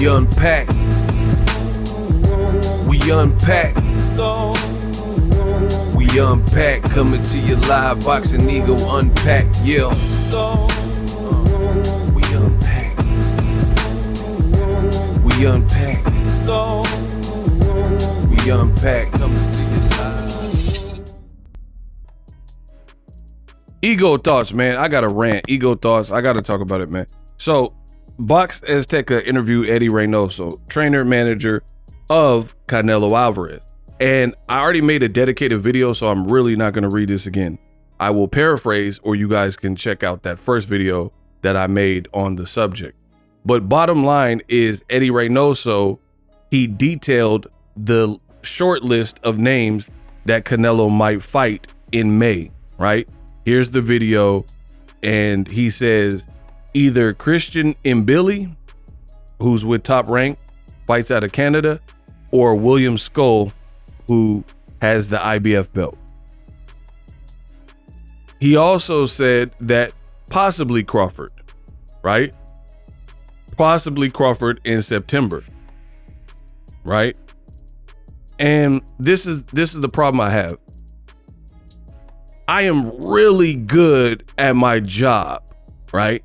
We unpack. We unpack. We unpack. Coming to you live, Boxing Ego unpack. Yeah. We unpack. We unpack. We unpack. Coming to you live. Ego thoughts, man. I got a rant. Ego thoughts. I got to talk about it, man. So, Box Azteca interviewed Eddie Reynoso, trainer manager of Canelo Alvarez. And I already made a dedicated video, so I'm really not going to read this again. I will paraphrase, or you guys can check out that first video that I made on the subject. But bottom line is Eddie Reynoso, he detailed the short list of names that Canelo might fight in May, right? Here's the video, and he says either Christian Mbili, who's with Top Rank, fights out of Canada, or William Skull, who has the IBF belt. He also said that possibly Crawford, right? Possibly Crawford in September, right? And this is the problem I have. I am really good at my job, right?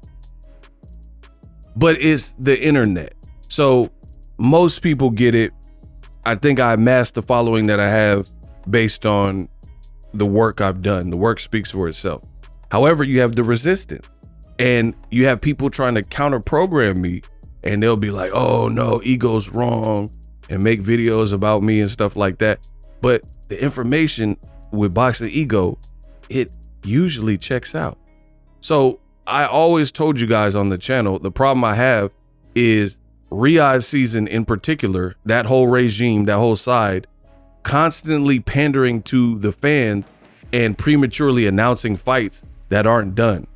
But it's the internet. So most people get it. I think I amassed the following that I have based on the work I've done. The work speaks for itself. However, you have the resistance, and you have people trying to counter program me, and they'll be like, oh no, Ego's wrong, and make videos about me and stuff like that. But the information with Boxing Ego, it usually checks out. So I always told you guys on the channel, the problem I have is Riyadh season in particular, that whole regime, that whole side, constantly pandering to the fans and prematurely announcing fights that aren't done,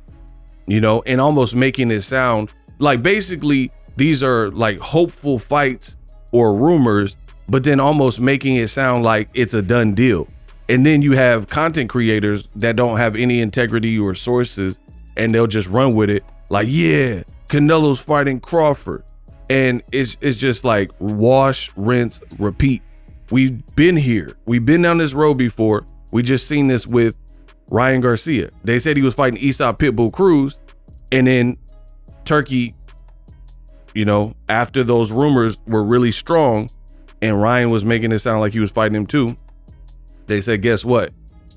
you know, and almost making it sound like basically these are like hopeful fights or rumors, but then almost making it sound like it's a done deal. And then you have content creators that don't have any integrity or sources, and they'll just run with it like, yeah, Canelo's fighting Crawford. And it's just like wash, rinse, repeat. We've been here. We've been down this road before. We just seen this with Ryan Garcia. They said he was fighting Eastside Pitbull Cruz, and then Turkey, you know, after those rumors were really strong and Ryan was making it sound like he was fighting him too, they said, guess what?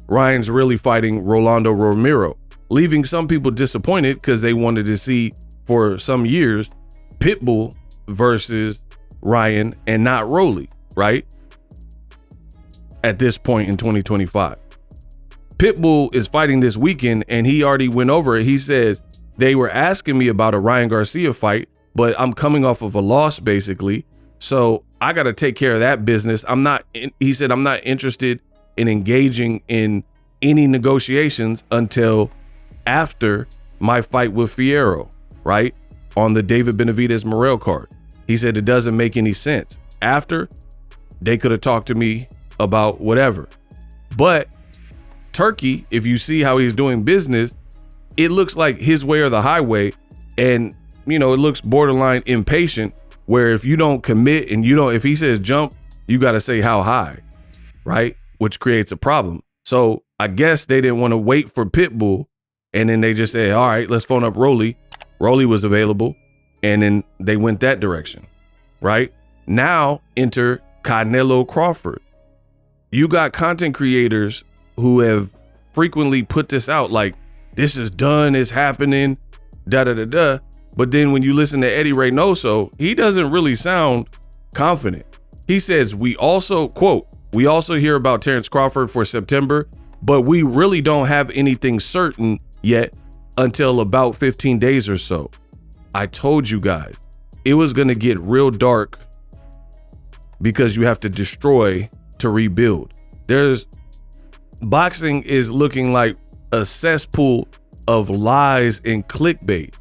Ryan's really fighting Rolando Romero, leaving some people disappointed because they wanted to see for some years Pitbull versus Ryan and not Rolly, right? At this point in 2025. Pitbull is fighting this weekend, and he already went over it. He says, they were asking me about a Ryan Garcia fight, but I'm coming off of a loss basically. So I got to take care of that business. He said, I'm not interested in engaging in any negotiations until after my fight with Fierro, right? On the David Benavidez Morrell card. He said it doesn't make any sense. After, they could have talked to me about whatever. But Turkey, if you see how he's doing business, it looks like his way or the highway. And, you know, it looks borderline impatient, where if you don't commit and if he says jump, you got to say how high, right? Which creates a problem. So I guess they didn't want to wait for Pitbull. And then they just said, all right, let's phone up Rolly. Rolly was available. And then they went that direction, right? Now enter Canelo Crawford. You got content creators who have frequently put this out like, this is done, it's happening, da-da-da-da. But then when you listen to Eddie Reynoso, he doesn't really sound confident. He says, we also, quote, we also hear about Terence Crawford for September, but we really don't have anything certain yet until about 15 days or so. I told you guys, it was going to get real dark because you have to destroy to rebuild. Boxing is looking like a cesspool of lies and clickbait.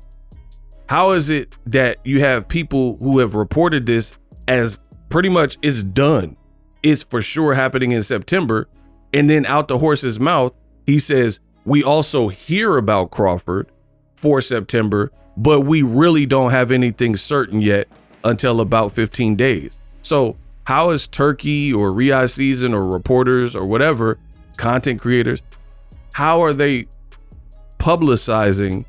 How is it that you have people who have reported this as pretty much it's done, it's for sure happening in September, and then out the horse's mouth, he says, we also hear about Crawford for September, but we really don't have anything certain yet until about 15 days. So how is Turkey or Riyadh Season or reporters or whatever, content creators, how are they publicizing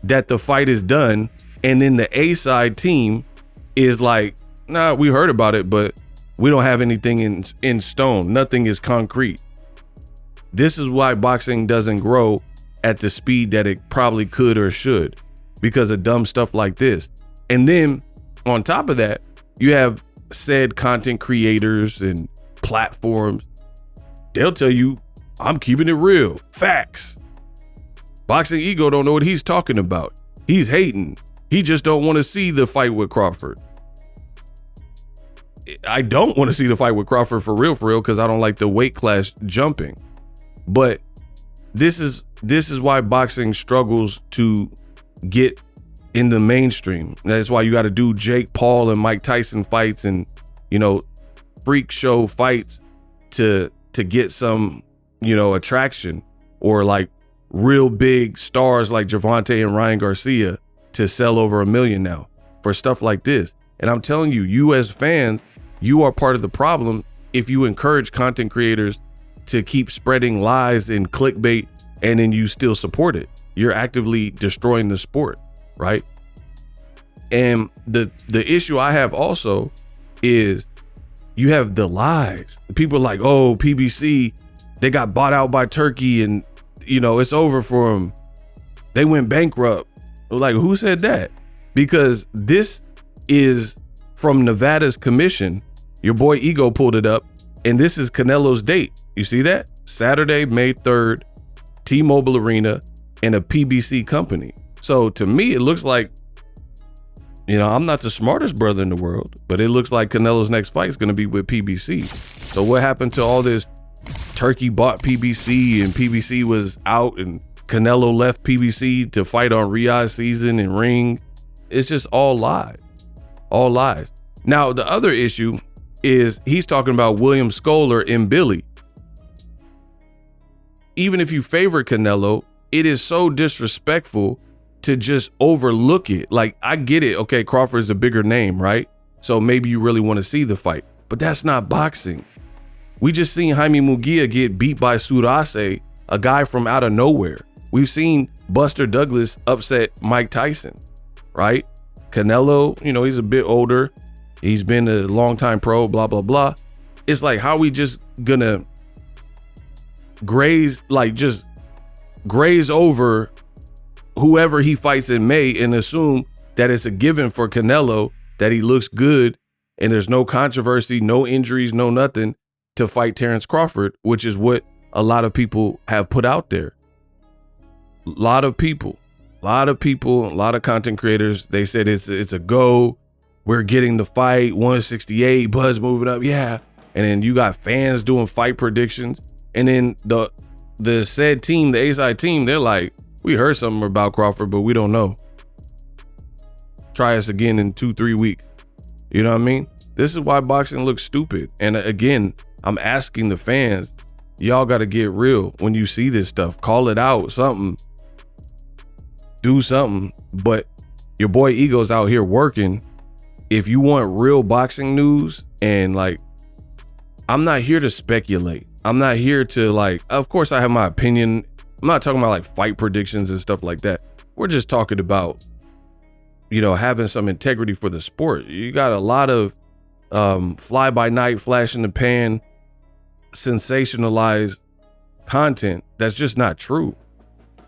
that the fight is done? And then the A side team is like, nah, we heard about it, but we don't have anything in stone. Nothing is concrete. This is why boxing doesn't grow at the speed that it probably could or should, because of dumb stuff like this. And then on top of that, you have said content creators and platforms. They'll tell you, I'm keeping it real. Facts. Boxing Ego don't know what he's talking about. He's hating. He just don't want to see the fight with Crawford. I don't want to see the fight with Crawford for real, because I don't like the weight class jumping. But this is why boxing struggles to get in the mainstream. That's why you got to do Jake Paul and Mike Tyson fights and, you know, freak show fights to get some, you know, attraction, or like real big stars like Gervonta and Ryan Garcia to sell over $1 million now for stuff like this. And I'm telling you, you as fans, you are part of the problem if you encourage content creators to keep spreading lies and clickbait, and then you still support it. You're actively destroying the sport, right? And the issue I have also is you have the lies. People are like, oh, PBC, they got bought out by Turkey and, you know, it's over for them. They went bankrupt. Like, who said that? Because this is from Nevada's commission. Your boy Ego pulled it up, and this is Canelo's date. You see that? Saturday, May 3rd, T-Mobile Arena, and a PBC company. So to me, it looks like, you know, I'm not the smartest brother in the world, but it looks like Canelo's next fight is going to be with PBC. So what happened to all this Turkey bought PBC and PBC was out and Canelo left PBC to fight on Riyadh Season and Ring? It's just all lies. All lies. Now, the other issue is he's talking about William Scholar and Billy. Even if you favor Canelo, it is so disrespectful to just overlook it. Like, I get it. Okay, Crawford's a bigger name, right? So maybe you really want to see the fight, but that's not boxing. We just seen Jaime Munguia get beat by Surase, a guy from out of nowhere. We've seen Buster Douglas upset Mike Tyson, right? Canelo, you know, he's a bit older. He's been a longtime pro, blah, blah, blah. It's like, how we just gonna graze over whoever he fights in May and assume that it's a given for Canelo that he looks good and there's no controversy, no injuries, no nothing to fight Terence Crawford, which is what a lot of people have put out there. A lot of people, a lot of content creators, they said it's a go. We're getting the fight, 168, buzz moving up, yeah. And then you got fans doing fight predictions. And then the said team, the A-side team, they're like, we heard something about Crawford, but we don't know. Try us again in 2-3 weeks. You know what I mean? This is why boxing looks stupid. And again, I'm asking the fans, y'all got to get real when you see this stuff. Call it out, something. Do something. But your boy Ego's out here working. If you want real boxing news, and like, I'm not here to speculate. I'm not here to, like, of course I have my opinion. I'm not talking about like fight predictions and stuff like that. We're just talking about, you know, having some integrity for the sport. You got a lot of fly by night, flash in the pan, sensationalized content that's just not true.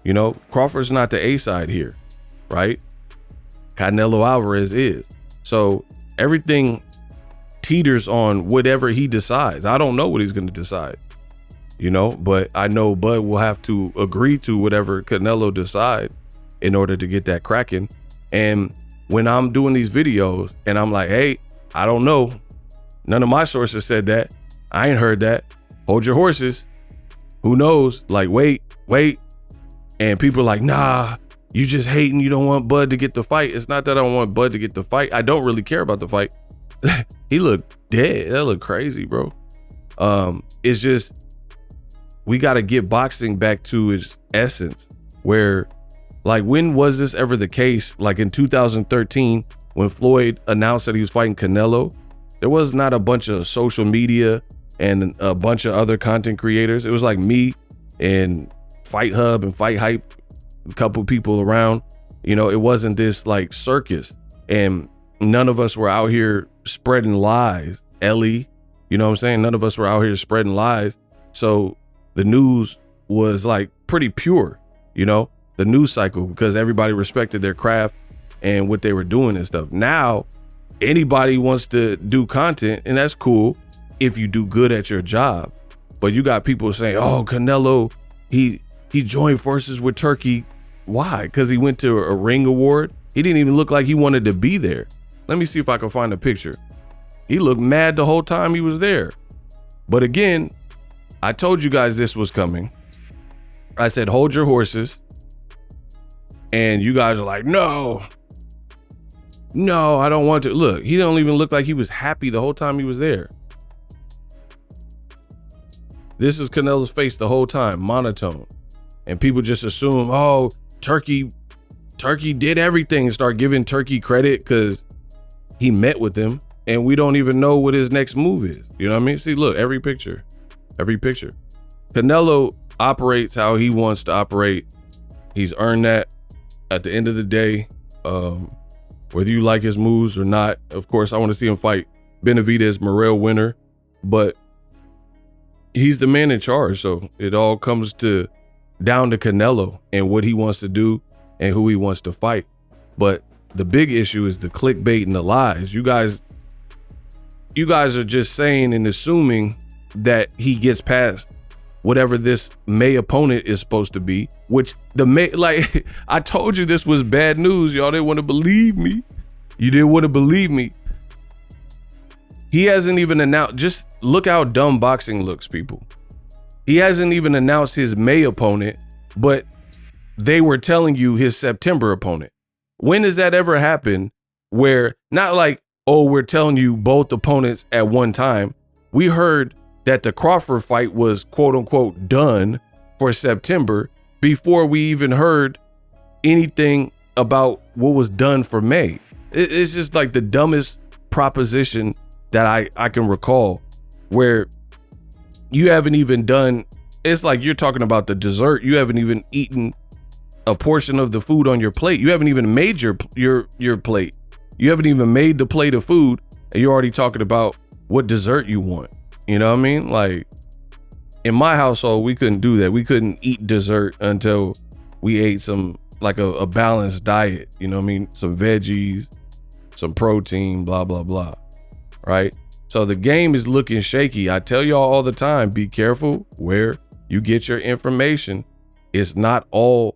You know, Crawford's not the A side here, right? Canelo Alvarez is. So everything teeters on whatever he decides. I don't know what he's going to decide, you know, but I know Bud will have to agree to whatever Canelo decides in order to get that cracking. And when I'm doing these videos and I'm like, hey, I don't know. None of my sources said that. I ain't heard that. Hold your horses. Who knows? Like, wait. And people are like, nah, you just hating. You don't want Bud to get the fight. It's not that I don't want Bud to get the fight. I don't really care about the fight. He looked dead. That looked crazy, bro. It's just, we got to get boxing back to its essence, where, like, when was this ever the case? Like in 2013, when Floyd announced that he was fighting Canelo, there was not a bunch of social media and a bunch of other content creators. It was like me and Fight Hub and Fight Hype, a couple people around. You know, it wasn't this like circus, and none of us were out here spreading lies. Ellie, you know what I'm saying? None of us were out here spreading lies. So the news was like pretty pure, you know, the news cycle, because everybody respected their craft and what they were doing and stuff. Now, anybody wants to do content, and that's cool if you do good at your job. But you got people saying, oh, Canelo, he joined forces with Turkey. Why? Because he went to a ring award. He didn't even look like he wanted to be there. Let me see if I can find a picture. He looked mad the whole time he was there. But again, I told you guys this was coming. I said, hold your horses. And you guys are like, no, I don't want to. Look, he don't even look like he was happy the whole time he was there. This is Canelo's face the whole time, monotone. And people just assume, oh, Turkey did everything, and start giving Turkey credit because he met with them. And we don't even know what his next move is. You know what I mean? See, look, every picture. Canelo operates how he wants to operate. He's earned that at the end of the day. Whether you like his moves or not, of course, I want to see him fight Benavidez, Morrell winner, but he's the man in charge. So it all comes down to Canelo and what he wants to do and who he wants to fight. But the big issue is the clickbait and the lies. You guys are just saying and assuming that he gets past whatever this May opponent is supposed to be, which like I told you this was bad news. Y'all didn't want to believe me. You didn't want to believe me. He hasn't even announced. Just look how dumb boxing looks, people. He hasn't even announced his May opponent, but they were telling you his September opponent. When does that ever happen where not like, oh, we're telling you both opponents at one time? We heard that the Crawford fight was quote unquote done for September before we even heard anything about what was done for May. It's just like the dumbest proposition that I can recall, where you haven't even done, it's like you're talking about the dessert. You haven't even eaten a portion of the food on your plate. You haven't even made your plate. You haven't even made the plate of food, and you're already talking about what dessert you want. You know what I mean? Like in my household, we couldn't do that. We couldn't eat dessert until we ate some, like a balanced diet. You know what I mean? Some veggies, some protein, blah, blah, blah. Right? So the game is looking shaky. I tell y'all all the time, be careful where you get your information. It's not all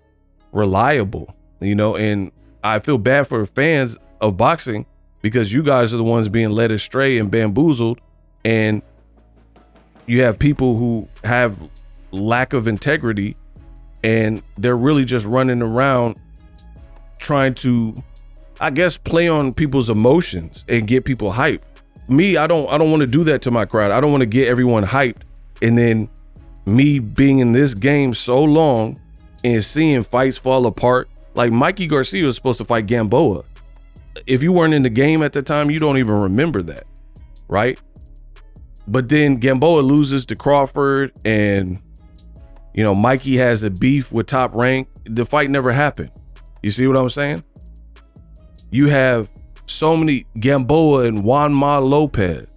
reliable, you know, and I feel bad for fans of boxing because you guys are the ones being led astray and bamboozled, and you have people who have lack of integrity and they're really just running around trying to, I guess, play on people's emotions and get people hyped. Me, I don't want to do that to my crowd. I don't want to get everyone hyped, and then me being in this game so long and seeing fights fall apart. Like Mikey Garcia was supposed to fight Gamboa. If you weren't in the game at the time, you don't even remember that, right? But then Gamboa loses to Crawford, and you know, Mikey has a beef with Top Rank. The fight never happened. You see what I'm saying? You have so many Gamboa and Juan Ma Lopez.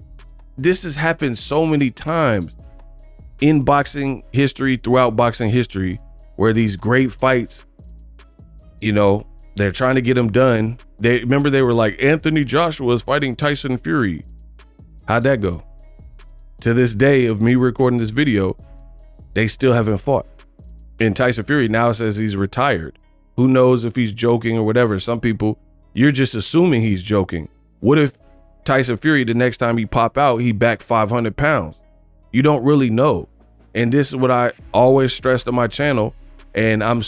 This has happened so many times in boxing history, throughout boxing history, where these great fights, you know, they're trying to get them done. They were like, Anthony Joshua is fighting Tyson Fury. How'd that go? To this day of me recording this video, they still haven't fought. And Tyson Fury now says he's retired. Who knows if he's joking or whatever. Some people, you're just assuming he's joking. What if Tyson Fury, the next time he pop out, he back 500 pounds? You don't really know. And this is what I always stressed on my channel. And I'm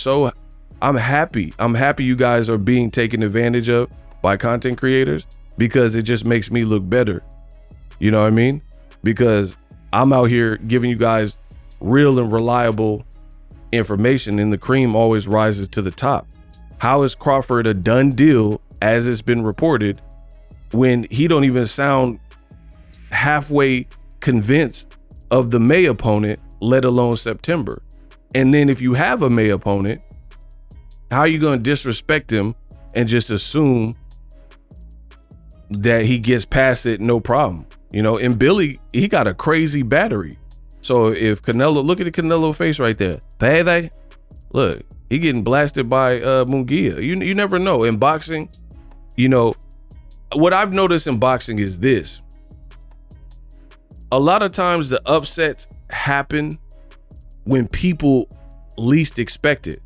happy. I'm happy you guys are being taken advantage of by content creators, because it just makes me look better. You know what I mean? Because I'm out here giving you guys real and reliable information, and the cream always rises to the top. How is Crawford a done deal, as it's been reported, when he don't even sound halfway convinced of the May opponent, let alone September. And then if you have a May opponent, how are you going to disrespect him and just assume that he gets past it no problem? You know, and Billy, he got a crazy battery. So if Canelo, look at the Canelo face right there. Payday, look, he getting blasted by Munguia. You never know. In boxing, you know, what I've noticed in boxing is this. A lot of times the upsets happen when people least expect it.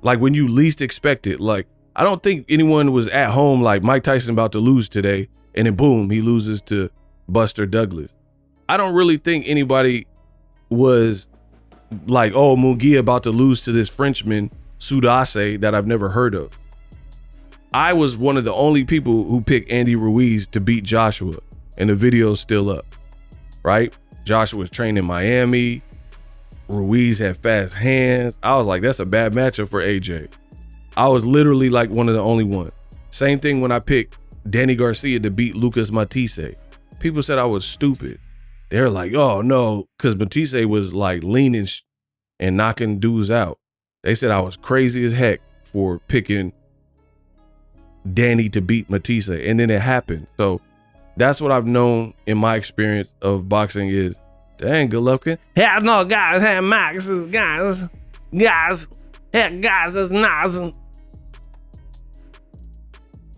Like when you least expect it. Like, I don't think anyone was at home like Mike Tyson about to lose today, and then boom, he loses to Buster Douglas. I don't really think anybody was like, oh, Munguia about to lose to this Frenchman, Sudase, that I've never heard of. I was one of the only people who picked Andy Ruiz to beat Joshua, and the video's still up, right? Joshua's trained in Miami. Ruiz had fast hands. I was like, that's a bad matchup for AJ. I was literally like one of the only ones. Same thing when I picked Danny Garcia to beat Lucas Matisse. People said I was stupid. They're like, oh no, because Matisse was like leaning and knocking dudes out. They said I was crazy as heck for picking Danny to beat Matisse, and then it happened. So that's what I've known in my experience of boxing is, dang, Golovkin. Hell no, guys, hey, Max, guys, hey, guys, it's nice.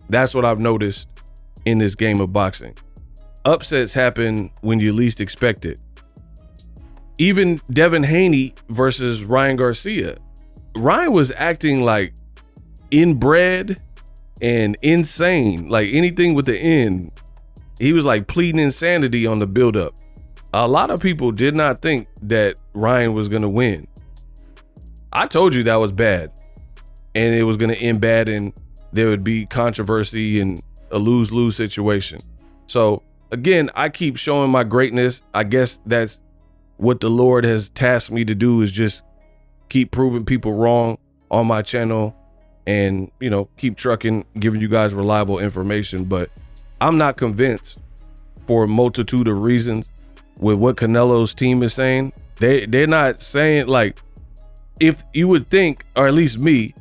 That's what I've noticed in this game of boxing. Upsets happen when you least expect it. Even Devin Haney versus Ryan Garcia. Ryan was acting like inbred and insane, like anything with the N. He was like pleading insanity on the buildup. A lot of people did not think that Ryan was going to win. I told you that was bad, and it was going to end bad, and there would be controversy and a lose-lose situation. So again, I keep showing my greatness. I guess that's what the Lord has tasked me to do, is just keep proving people wrong on my channel and, you know, keep trucking, giving you guys reliable information. But I'm not convinced for a multitude of reasons with what Canelo's team is saying. They're not saying, like, if you would think, or at least me,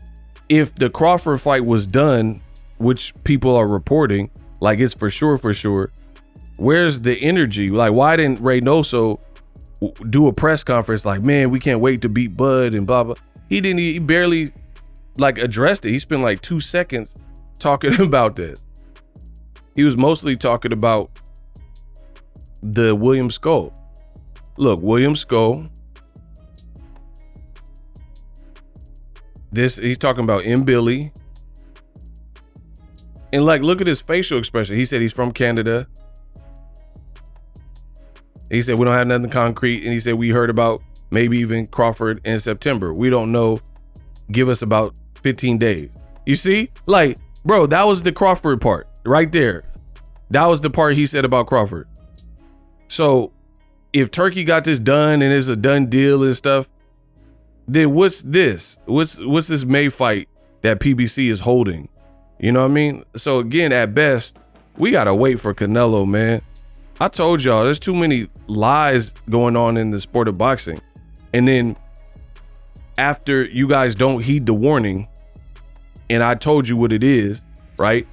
if the Crawford fight was done, which people are reporting, like it's for sure, where's the energy? Like, why didn't Reynoso do a press conference like, man, we can't wait to beat Bud and blah, blah. He barely like addressed it. He spent like 2 seconds talking about this. He was mostly talking about the William Skull. Look, William Skull. He's talking about M. Billy. And like, look at his facial expression. He said he's from Canada. He said we don't have nothing concrete. And he said we heard about maybe even Crawford in September. We don't know. Give us about 15 days. You see? Like, bro, that was the Crawford part right there. That was the part he said about Crawford. So if Turkey got this done and it's a done deal and stuff, then what's this? What's this May fight that PBC is holding? You know what I mean? So again, at best, we gotta wait for Canelo, man. I told y'all, there's too many lies going on in the sport of boxing. And then after you guys don't heed the warning, and I told you what it is, right?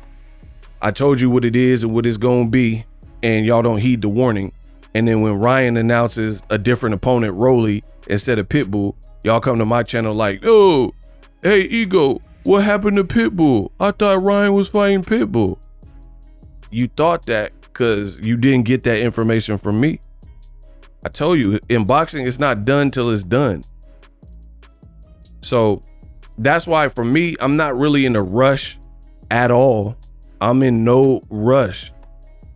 I told you what it is and what it's gonna be, and y'all don't heed the warning. And then when Ryan announces a different opponent, Rolly, instead of Pitbull, y'all come to my channel like, oh, hey, Ego, what happened to Pitbull? I thought Ryan was fighting Pitbull. You thought that because you didn't get that information from me. I told you, in boxing, it's not done till it's done. So that's why for me, I'm not really in a rush at all. I'm in no rush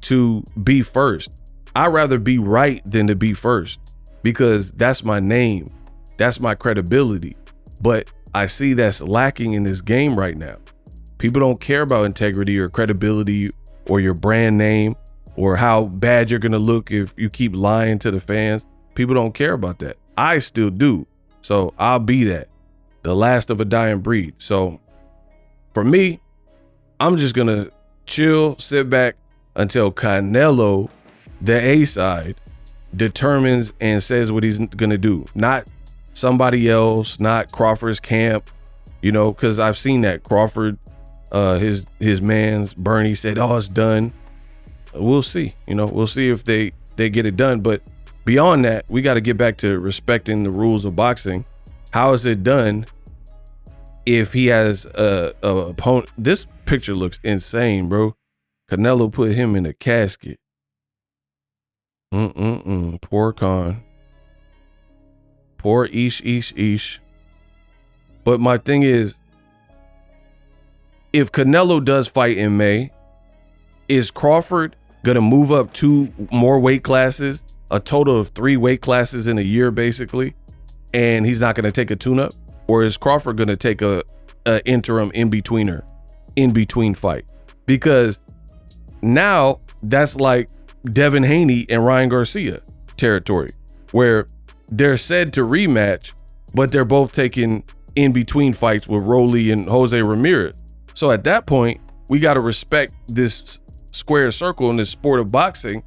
to be first. I'd rather be right than to be first, because that's my name. That's my credibility. But I see that's lacking in this game right now. People don't care about integrity or credibility or your brand name or how bad you're going to look if you keep lying to the fans. People don't care about that. I still do. So I'll be that, the last of a dying breed. So for me, I'm just going to chill, sit back until Canelo, the A side, determines and says what he's gonna do. Not somebody else, not Crawford's camp, you know, because I've seen that. Crawford, his man's Bernie said, oh, it's done. We'll see, you know, we'll see if they get it done. But beyond that, we got to get back to respecting the rules of boxing. How is it done if he has a opponent? This picture looks insane, bro. Canelo put him in a casket. Poor Khan. Poor Ish. But my thing is, if Canelo does fight in May, is Crawford gonna move up 2 more weight classes, a total of 3 weight classes in a year, basically, and he's not gonna take a tune-up? Or is Crawford gonna take a interim in-between fight? Because now that's like Devin Haney and Ryan Garcia territory, where they're said to rematch, but they're both taking in-between fights with Rolly and Jose Ramirez. So at that point, we got to respect this square circle in this sport of boxing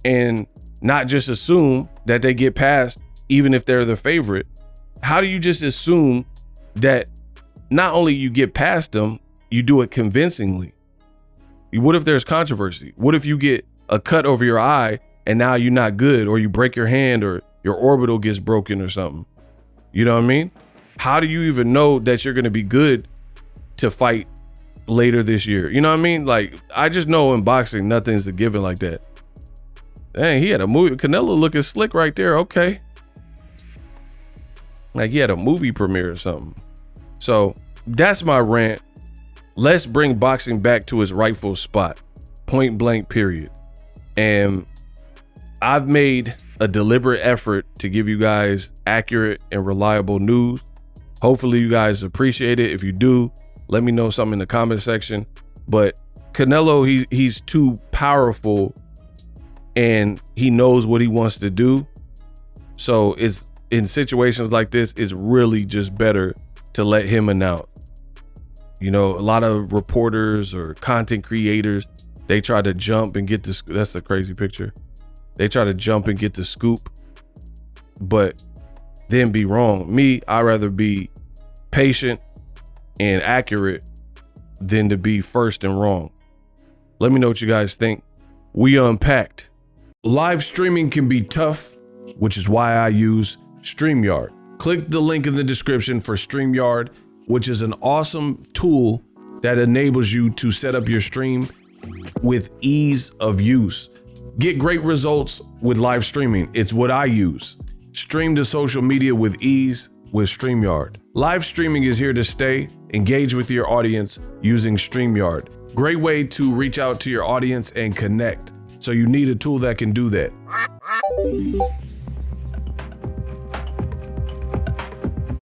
and not just assume that they get past, even if they're the favorite. How do you just assume that not only you get past them, you do it convincingly? What if there's controversy? What if you get a cut over your eye and now you're not good, or you break your hand, or your orbital gets broken or something? You know what I mean? How do you even know that you're going to be good to fight later this year? You know what I mean? Like, I just know in boxing, nothing's a given like that. Dang, he had a movie. Canelo looking slick right there. Okay. Like he had a movie premiere or something. So that's my rant. Let's bring boxing back to its rightful spot. Point blank, period. And I've made a deliberate effort to give you guys accurate and reliable news. Hopefully you guys appreciate it. If you do, let me know something in the comment section. But Canelo, he's too powerful and he knows what he wants to do. So it's in situations like this, it's really just better to let him announce. You know, a lot of reporters or content creators, they try to jump and get this. That's a crazy picture. They try to jump and get the scoop, but then be wrong. Me, I'd rather be patient and accurate than to be first and wrong. Let me know what you guys think. We unpacked. Live streaming can be tough, which is why I use StreamYard. Click the link in the description for StreamYard, which is an awesome tool that enables you to set up your stream with ease of use. Get great results with live streaming. It's what I use. Stream to social media with ease with StreamYard. Live streaming is here to stay. Engage with your audience using StreamYard. Great way to reach out to your audience and connect. So you need a tool that can do that.